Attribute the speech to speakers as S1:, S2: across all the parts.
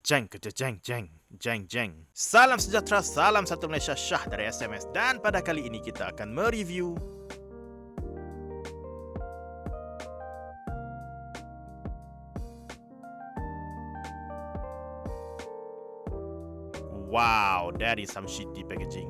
S1: Jeng ke jeng jeng jeng jeng. Salam sejahtera, salam satu Malaysia Syah dari SMS, dan pada kali ini kita akan mereview wow, that is some shitty packaging.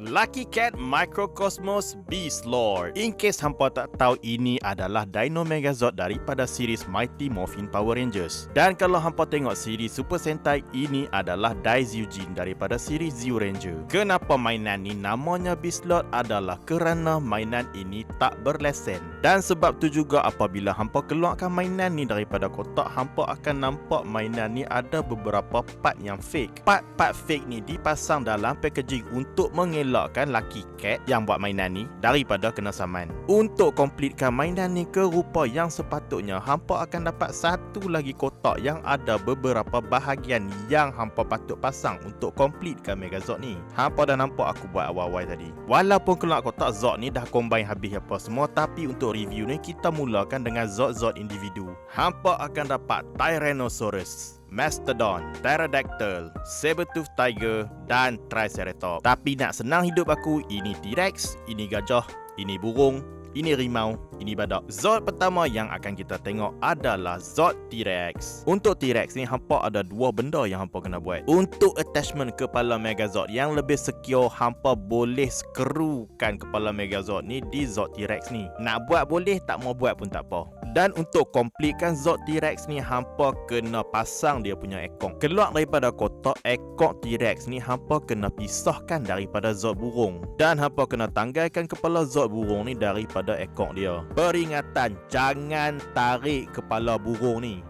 S1: Lucky Cat Microcosmos Beast Lord. In case hampa tak tahu, ini adalah Dino Megazord daripada series Mighty Morphin Power Rangers. Dan kalau hampa tengok series Super Sentai, ini adalah Daizujin daripada series Zeo Ranger. Kenapa mainan ni namanya Beast Lord adalah kerana mainan ini tak berlesen. Dan sebab tu juga apabila hampa keluarkan mainan ni daripada kotak, hampa akan nampak mainan ni ada beberapa part yang fake. Part-part fake ni dipasang dalam packaging untuk mengelakkan Lucky Cat yang buat mainan ni daripada kena saman. Untuk komplitkan mainan ni ke rupa yang sepatutnya, hampa akan dapat satu lagi kotak yang ada beberapa bahagian yang hampa patut pasang untuk komplitkan Megazord ni. Hampa dah nampak aku buat awal-awal tadi. Walaupun keluar kotak Zord ni dah combine habis apa semua, tapi untuk review ni kita mulakan dengan Zord-Zord individu. Hampa akan dapat Tyrannosaurus, Mastodon, Pterodactyl, Sabertooth Tiger dan Triceratops. Tapi nak senang hidup aku, ini T-Rex, ini gajah, ini burung, ini rimau, ini badak. Zord pertama yang akan kita tengok adalah Zord T-Rex. Untuk T-Rex ni, hampa ada dua benda yang hampa kena buat. Untuk attachment kepala Megazord yang lebih secure, hampa boleh skrukan kepala Megazord ni di Zord T-Rex ni. Nak buat boleh, tak mau buat pun tak apa. Dan untuk komplitkan Zord T-Rex ni, hampa kena pasang dia punya ekor. Keluar daripada kotak, ekor T-Rex ni hampa kena pisahkan daripada Zord burung. Dan hampa kena tanggalkan kepala Zord burung ni daripada ekor dia. Peringatan, jangan tarik kepala burung ni.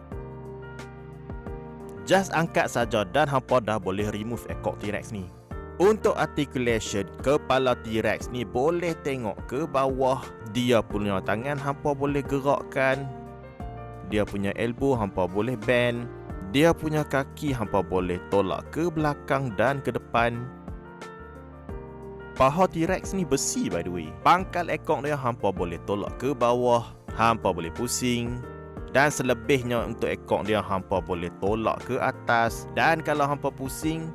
S1: Just angkat saja dan hampa dah boleh remove ekor T-Rex ni. Untuk articulation, kepala T-Rex ni boleh tengok ke bawah. Dia punya tangan hampa boleh gerakkan. Dia punya elbow hampa boleh bend. Dia punya kaki hampa boleh tolak ke belakang dan ke depan. Paha T-Rex ni besi by the way. Pangkal ekor dia hampa boleh tolak ke bawah. Hampa boleh pusing. Dan selebihnya untuk ekor dia hampa boleh tolak ke atas. Dan kalau hampa pusing,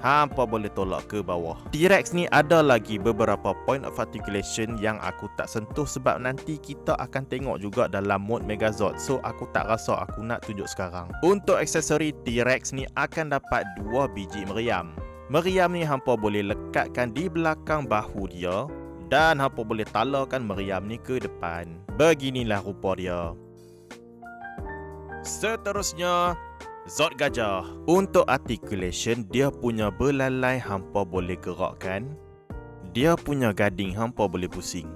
S1: hampa boleh tolak ke bawah. T-Rex ni ada lagi beberapa point of articulation yang aku tak sentuh sebab nanti kita akan tengok juga dalam mode Megazord. So aku tak rasa aku nak tunjuk sekarang. Untuk aksesori, T-Rex ni akan dapat 2 biji meriam. Meriam ni hampa boleh lekatkan di belakang bahu dia. Dan hampa boleh talakan meriam ni ke depan. Beginilah rupa dia. Seterusnya, Zord Gajah. Untuk articulation, dia punya belalai hampa boleh gerakkan. Dia punya gading hampa boleh pusing.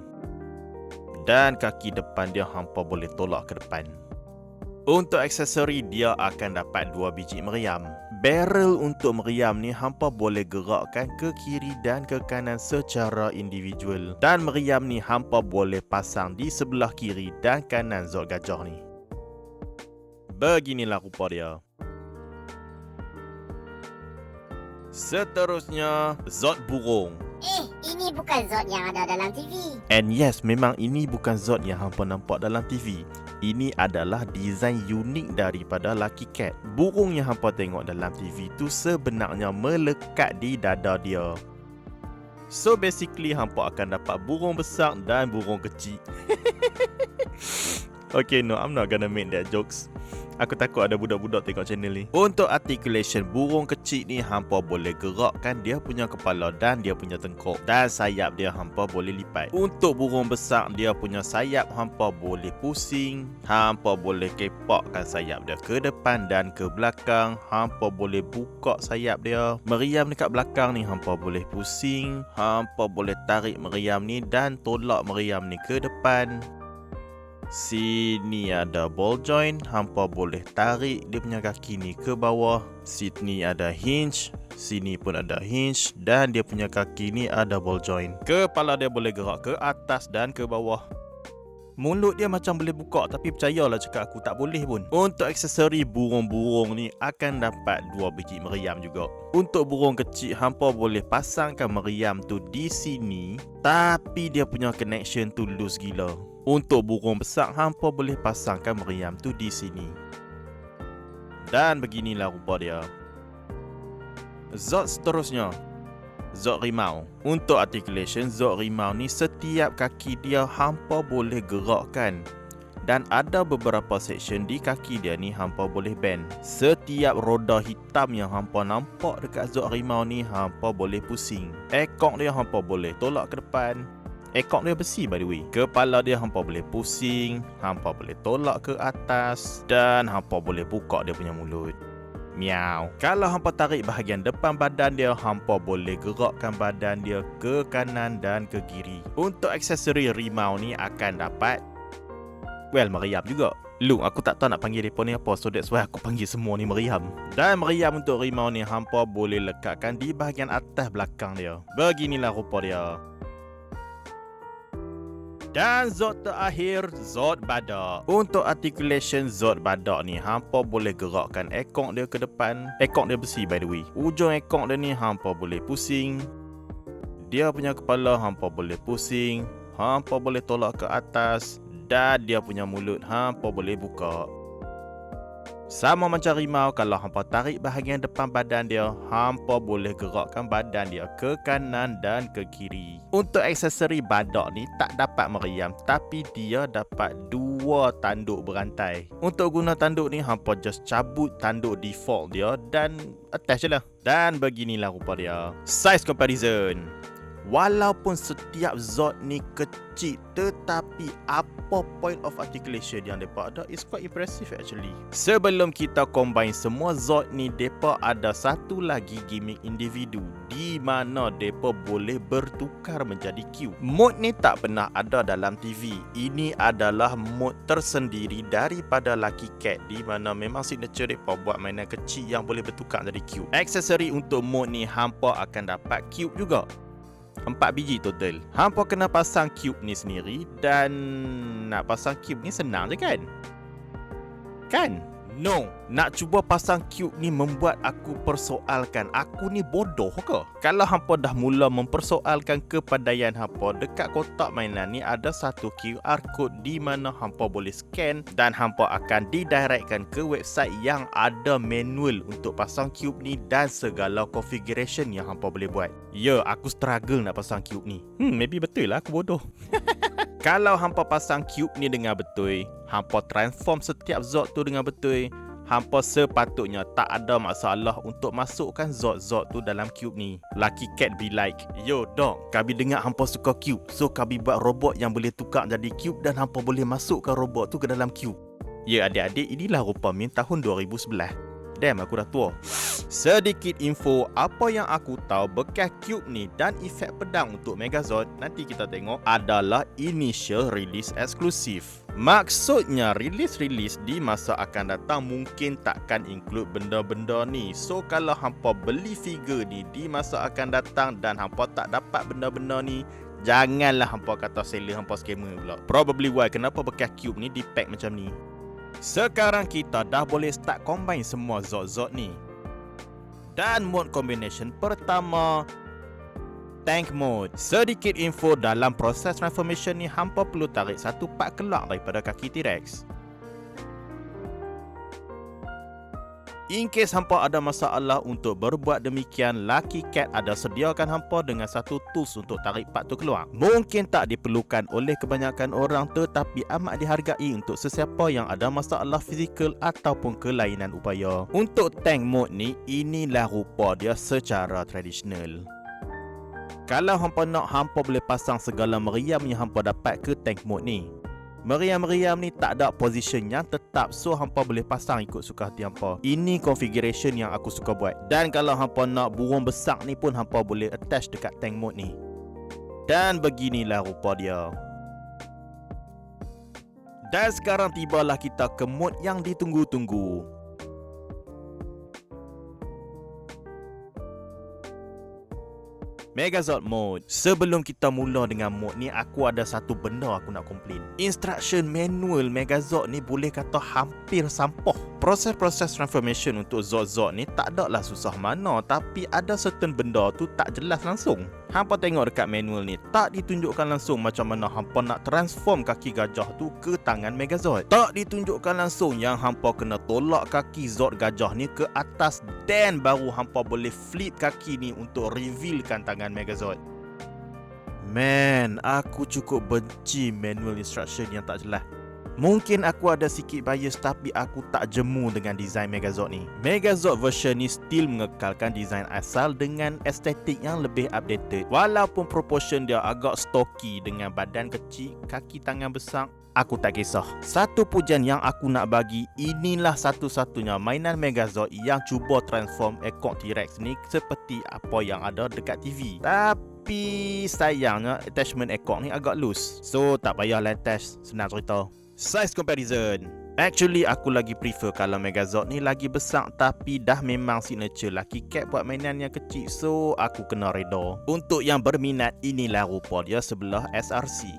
S1: Dan kaki depan dia hampa boleh tolak ke depan. Untuk aksesori, dia akan dapat 2 biji meriam. Barrel untuk meriam ni hampa boleh gerakkan ke kiri dan ke kanan secara individual. Dan meriam ni hampa boleh pasang di sebelah kiri dan kanan Zord Gajah ni. Beginilah rupa dia. Seterusnya, Zord Burung.
S2: Ini bukan Zord yang ada dalam TV.
S1: And yes, memang ini bukan Zord yang hampa nampak dalam TV. Ini adalah desain unik daripada Lucky Cat. Burung yang hampa tengok dalam TV tu sebenarnya melekat di dada dia. So basically, hampa akan dapat burung besar dan burung kecil. Okay, no, I'm not gonna make that jokes. Aku takut ada budak-budak tengok channel ni. Untuk articulation burung kecil ni, hampa boleh gerakkan dia punya kepala dan dia punya tengkuk. Dan sayap dia hampa boleh lipat. Untuk burung besar, dia punya sayap hampa boleh pusing. Hampa boleh kepakkan sayap dia ke depan dan ke belakang. Hampa boleh buka sayap dia. Meriam dekat belakang ni hampa boleh pusing. Hampa boleh tarik meriam ni dan tolak meriam ni ke depan. Sini ada ball joint, hampa boleh tarik dia punya kaki ni ke bawah. Sini ada hinge, sini pun ada hinge dan dia punya kaki ni ada ball joint. Kepala dia boleh gerak ke atas dan ke bawah. Mulut dia macam boleh buka, tapi percayalah cakap aku tak boleh pun. Untuk aksesori burung-burung ni akan dapat 2 biji meriam juga. Untuk burung kecil, hampa boleh pasangkan meriam tu di sini, tapi dia punya connection tu loose gila. Untuk burung besar, hampa boleh pasangkan meriam tu di sini. Dan beginilah rupa dia. Zot seterusnya, zot rimau. Untuk articulation, zot rimau ni setiap kaki dia hampa boleh gerakkan. Dan ada beberapa section di kaki dia ni hampa boleh bend. Setiap roda hitam yang hampa nampak dekat zot rimau ni hampa boleh pusing. Ekor dia hampa boleh tolak ke depan. Ekor dia besi by the way. Kepala dia hampa boleh pusing, hampa boleh tolak ke atas dan hampa boleh buka dia punya mulut. Miau. Kalau hampa tarik bahagian depan badan dia, hampa boleh gerakkan badan dia ke kanan dan ke kiri. Untuk aksesori rimau ni akan dapat meriam juga. Look, aku tak tahu nak panggil mereka ni apa, so that's why aku panggil semua ni meriam. Dan meriam untuk rimau ni hampa boleh lekatkan di bahagian atas belakang dia. Beginilah rupa dia. Dan zot terakhir, zot badak. Untuk articulation zot badak ni, hampa boleh gerakkan ekor dia ke depan. Ekor dia besi by the way. Ujung ekor dia ni hampa boleh pusing. Dia punya kepala hampa boleh pusing. Hampa boleh tolak ke atas. Dan dia punya mulut hampa boleh buka. Sama macam rimau, kalau hampa tarik bahagian depan badan dia, hampa boleh gerakkan badan dia ke kanan dan ke kiri. Untuk aksesori badak ni tak dapat meriam, tapi dia dapat 2 tanduk berantai. Untuk guna tanduk ni, hampa just cabut tanduk default dia dan attach je lah. Dan beginilah rupa dia. Size comparison. Walaupun setiap zot ni kecil, tetapi apa point of articulation yang mereka ada is quite impressive actually. Sebelum kita combine semua zot ni, mereka ada satu lagi gimmick individu di mana mereka boleh bertukar menjadi cube. Mode ni tak pernah ada dalam TV. Ini adalah mode tersendiri daripada Lucky Cat, di mana memang signature mereka buat mainan kecil yang boleh bertukar menjadi cube. Aksesori untuk mode ni, hampa akan dapat cube juga. 4 biji total. Hampa kena pasang cube ni sendiri. Dan nak pasang cube ni senang je kan? Kan? No. Nak cuba pasang cube ni membuat aku persoalkan, aku ni bodoh ke? Kalau hampa dah mula mempersoalkan kepandaian hampa, dekat kotak mainan ni ada satu QR code di mana hampa boleh scan dan hampa akan didirectkan ke website yang ada manual untuk pasang cube ni dan segala configuration yang hampa boleh buat. Ya, aku struggle nak pasang cube ni. Maybe betul lah aku bodoh. Kalau hampa pasang cube ni dengan betul, hampa transform setiap zot tu dengan betul, hampa sepatutnya tak ada masalah untuk masukkan zot-zot tu dalam cube ni. Lucky Cat be like, yo dog, kami dengar hampa suka cube, so kami buat robot yang boleh tukar jadi cube dan hampa boleh masukkan robot tu ke dalam cube. Ya adik-adik, inilah rupa min tahun 2011. Damn, aku dah tua. Sedikit info apa yang aku tahu bekas cube ni dan efek pedang untuk Megazord nanti kita tengok adalah initial release eksklusif. Maksudnya release di masa akan datang mungkin takkan include benda-benda ni. So kalau hampa beli figure ni di masa akan datang dan hampa tak dapat benda-benda ni, janganlah hampa kata seller hampa scammer pula. Probably why kenapa bekas cube ni di pack macam ni. Sekarang kita dah boleh start combine semua zot-zot ni. Dan mode combination pertama, tank mode. Sedikit info dalam proses transformation ni, hampa perlu tarik satu part keluar daripada kaki T-Rex. In case hampa ada masalah untuk berbuat demikian, Lucky Cat ada sediakan hampa dengan satu tools untuk tarik part tu keluar. Mungkin tak diperlukan oleh kebanyakan orang tetapi amat dihargai untuk sesiapa yang ada masalah fizikal ataupun kelainan upaya. Untuk tank mode ni, inilah rupa dia secara tradisional. Kalau hampa nak, hampa boleh pasang segala meriam yang hampa dapat ke tank mode ni. Meriam-meriam ni tak ada position yang tetap, so hampa boleh pasang ikut suka hati hampa. Ini configuration yang aku suka buat. Dan kalau hampa nak burung besar ni pun hampa boleh attach dekat tank mode ni. Dan beginilah rupa dia. Dan sekarang tibalah kita ke mode yang ditunggu-tunggu. Megazord Mode. Sebelum kita mula dengan mode ni, aku ada satu benda aku nak komplain. Instruction manual Megazord ni boleh kata hampir sampah. Proses-proses transformation untuk Zord-Zord ni tak adalah susah mana, tapi ada certain benda tu tak jelas langsung. Hampa tengok dekat manual ni, tak ditunjukkan langsung macam mana hampa nak transform kaki gajah tu ke tangan Megazord. Tak ditunjukkan langsung yang hampa kena tolak kaki Zord gajah ni ke atas, dan baru hampa boleh flip kaki ni untuk revealkan tangan Megazord. Man, aku cukup benci manual instruction yang tak jelas. Mungkin aku ada sikit bias, tapi aku tak jemu dengan design Megazord ni. Megazord version ni still mengekalkan design asal dengan estetik yang lebih updated. Walaupun proportion dia agak stocky dengan badan kecil, kaki tangan besar, aku tak kisah. Satu pujian yang aku nak bagi, inilah satu-satunya mainan Megazord yang cuba transform ekor T-Rex ni seperti apa yang ada dekat TV. Tapi sayangnya attachment ekor ni agak loose, so tak payahlah attach, senang cerita. Size comparison. Actually, aku lagi prefer kalau Megazord ni lagi besar, tapi dah memang signature Lucky Cat buat mainan yang kecil, so aku kena reda. Untuk yang berminat, inilah rupa dia sebelah SRC.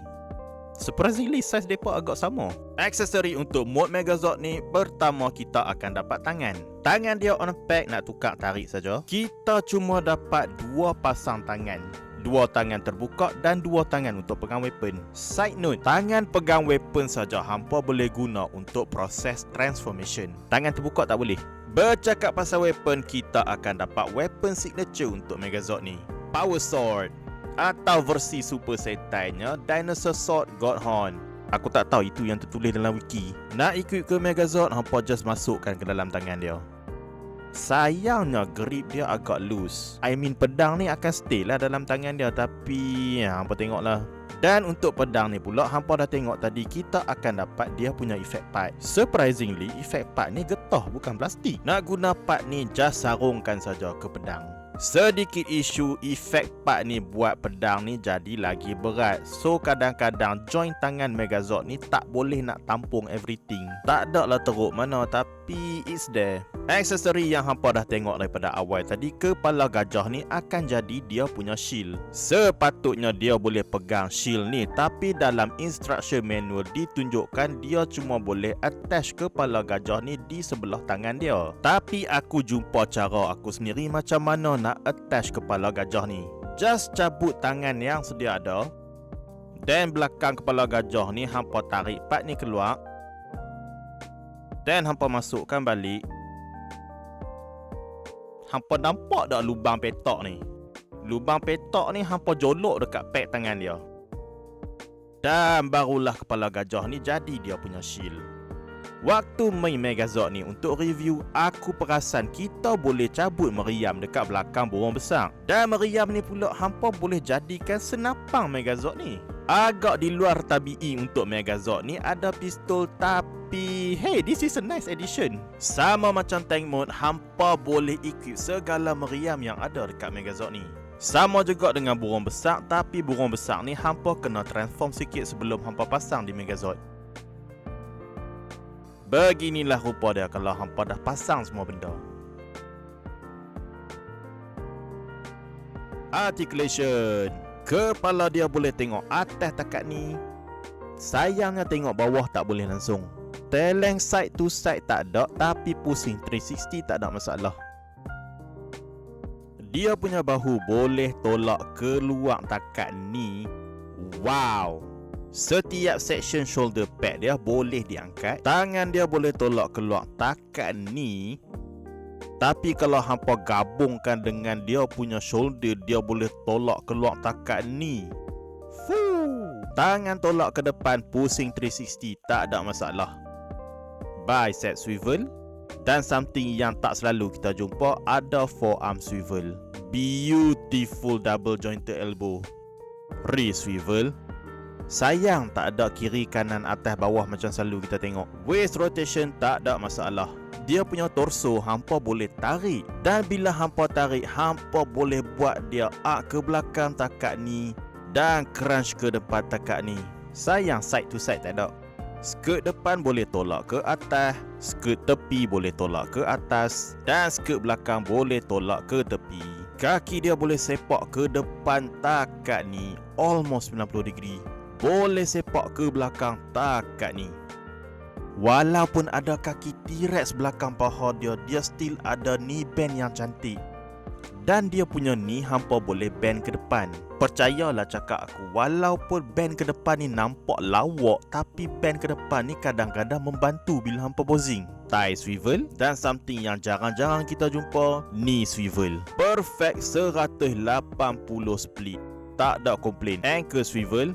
S1: Surprisingly, size mereka agak sama. Aksesori untuk mode Megazord ni, pertama kita akan dapat tangan. Tangan dia on pack, nak tukar tarik saja. Kita cuma dapat 2 pasang tangan. 2 tangan terbuka dan 2 tangan untuk pegang weapon. Side note, tangan pegang weapon saja hampa boleh guna untuk proses transformation. Tangan terbuka tak boleh. Bercakap pasal weapon, kita akan dapat weapon signature untuk Megazord ni. Power Sword, atau versi Super Sentai-nya Dinosaur Sword God Horn. Aku tak tahu itu yang tertulis dalam wiki. Nak equip ke Megazord, hampa just masukkan ke dalam tangan dia. Sayangnya grip dia agak loose. I mean, pedang ni akan stay lah dalam tangan dia, tapi hampa tengoklah. Dan untuk pedang ni pula, hampa dah tengok tadi, kita akan dapat dia punya effect part. Surprisingly, effect part ni getah, bukan plastik. Nak guna part ni, just sarungkan saja ke pedang. Sedikit isu, efek part ni buat pedang ni jadi lagi berat. So kadang-kadang joint tangan Megazord ni tak boleh nak tampung everything. Tak ada lah teruk mana, tapi it's there. Aksesori yang hampa dah tengok daripada awal tadi, kepala gajah ni akan jadi dia punya shield. Sepatutnya dia boleh pegang shield ni, tapi dalam instruction manual ditunjukkan dia cuma boleh attach kepala gajah ni di sebelah tangan dia. Tapi aku jumpa cara aku sendiri macam mana nak attach kepala gajah ni. Just cabut tangan yang sedia ada, dan belakang kepala gajah ni hampa tarik part ni keluar, dan hampa masukkan balik. Hampa nampak tak lubang petak ni? Lubang petak ni hampa jolok dekat pad tangan dia. Dan barulah kepala gajah ni jadi dia punya shield. Waktu main Megazord ni untuk review, aku perasan kita boleh cabut meriam dekat belakang burung besar. Dan meriam ni pula hampa boleh jadikan senapang Megazord ni. Agak di luar tabi'i untuk Megazord ni ada pistol, tapi hey, this is a nice addition. Sama macam tank mode, hampa boleh equip segala meriam yang ada dekat Megazord ni. Sama juga dengan burung besar, tapi burung besar ni hampa kena transform sikit sebelum hampa pasang di Megazord. Beginilah rupa dia kalau hampa dah pasang semua benda. Articulation. Kepala dia boleh tengok atas takat ni. Sayangnya tengok bawah tak boleh langsung. Teleng side to side tak ada, tapi pusing 360 tak ada masalah. Dia punya bahu boleh tolak keluar takat ni. Wow. Setiap section shoulder pad dia boleh diangkat. Tangan dia boleh tolak keluar takat ni. Tapi kalau hampa gabungkan dengan dia punya shoulder, dia boleh tolak keluar takat ni. Fuh. Tangan tolak ke depan, pusing 360, tak ada masalah. Bicep swivel. Dan something yang tak selalu kita jumpa, ada forearm swivel. Beautiful double jointed elbow. Wrist swivel. Sayang tak ada kiri kanan atas bawah macam selalu kita tengok. Waist rotation tak ada masalah. Dia punya torso hampa boleh tarik. Dan bila hampa tarik, hampa boleh buat dia arc ke belakang takat ni dan crunch ke depan takat ni. Sayang side to side tak ada. Skirt depan boleh tolak ke atas, skirt tepi boleh tolak ke atas, dan skirt belakang boleh tolak ke tepi. Kaki dia boleh sepak ke depan takat ni almost 90 degree. Boleh sepak ke belakang takat ni. Walaupun ada kaki T-Rex belakang paha dia, dia still ada knee bend yang cantik. Dan dia punya knee hampa boleh bend ke depan. Percayalah cakap aku, walaupun bend ke depan ni nampak lawak, tapi bend ke depan ni kadang-kadang membantu bila hampa posing. Thigh swivel. Dan something yang jarang-jarang kita jumpa, knee swivel. Perfect 180 split. Tak ada komplain. Ankle swivel.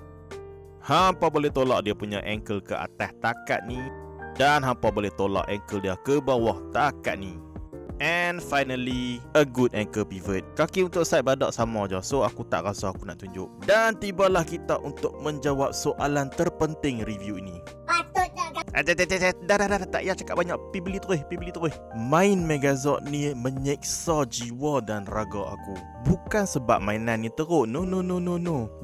S1: Hampa boleh tolak dia punya ankle ke atas takat ni, dan hampa boleh tolak ankle dia ke bawah takat ni. And finally, a good ankle pivot. Kaki untuk side badak sama je, so aku tak rasa aku nak tunjuk. Dan tibalah kita untuk menjawab soalan terpenting review ini. Dah, tak payah cakap banyak. Pergi beli terus. Main Megazord ni menyeksa jiwa dan raga aku. Bukan sebab mainan ni teruk. No.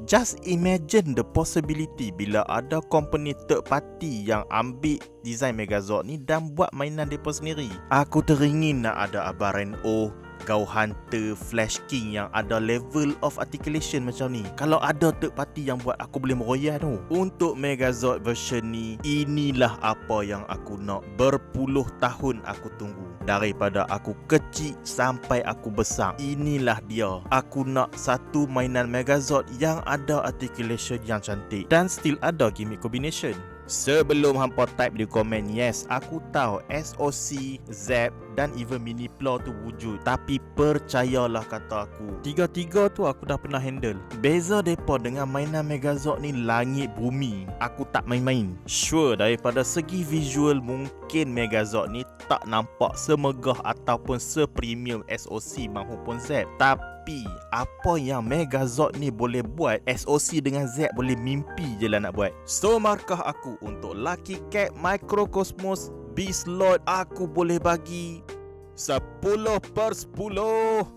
S1: Just imagine the possibility bila ada company third party yang ambil design Megazord ni dan buat mainan mereka sendiri. Aku teringin nak ada Abaran O, Gao Hunter, Flash King yang ada level of articulation macam ni. Kalau ada third party yang buat, aku boleh meroyan tu. Untuk Megazord version ni, inilah apa yang aku nak. Berpuluh tahun aku tunggu. Daripada aku kecil sampai aku besar, inilah dia. Aku nak satu mainan Megazord yang ada articulation yang cantik dan still ada gimmick combination. Sebelum hampa type di komen, yes, aku tahu SOC, Zap dan even Mini Plow tu wujud. Tapi percayalah kata aku, tiga-tiga tu aku dah pernah handle. Beza depa dengan mainan Megazord ni langit bumi. Aku tak main-main. Sure, daripada segi visual mungkin Megazord ni tak nampak semegah ataupun sepremium SOC maupun Zap. Tapi apa yang Megazord ni boleh buat, SOC dengan Z boleh mimpi je lah nak buat. So markah aku untuk Lucky Cat Microcosmos Beast Lord, aku boleh bagi 10/10.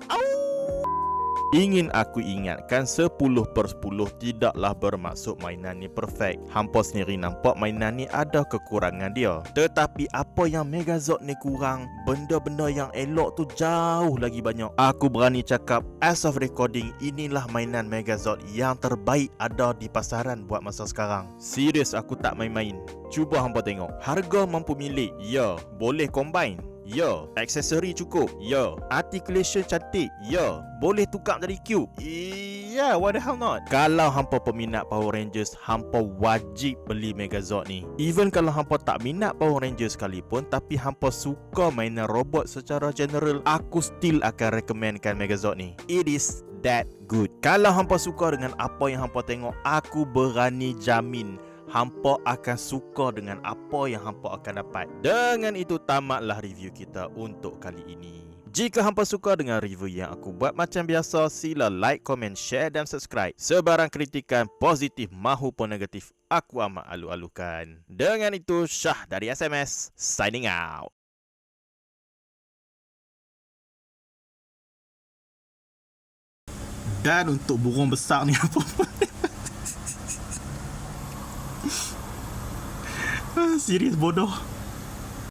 S1: Ingin aku ingatkan 10/10 tidaklah bermaksud mainan ni perfect. Hampa sendiri nampak mainan ni ada kekurangan dia. Tetapi apa yang Megazord ni kurang, benda-benda yang elok tu jauh lagi banyak. Aku berani cakap, as of recording, inilah mainan Megazord yang terbaik ada di pasaran buat masa sekarang. Serius, aku tak main-main. Cuba hampa tengok. Harga mampu milik, ya. Boleh combine, ya. Aksesori cukup, ya. Articulation cantik, ya. Boleh tukar jadi cube, yeah, what the hell not. Kalau hampa peminat Power Rangers, hampa wajib beli Megazord ni. Even kalau hampa tak minat Power Rangers sekalipun, tapi hampa suka mainan robot secara general, aku still akan recommendkan Megazord ni. It is that good. Kalau hampa suka dengan apa yang hampa tengok, aku berani jamin hampa akan suka dengan apa yang hampa akan dapat. Dengan itu tamatlah review kita untuk kali ini. Jika hampa suka dengan review yang aku buat macam biasa, sila like, komen, share dan subscribe. Sebarang kritikan positif maupun negatif, aku amat alu-alukan. Dengan itu, Syah dari SMS, signing out.
S3: Dan untuk burung besar ni apa? Serius bodoh.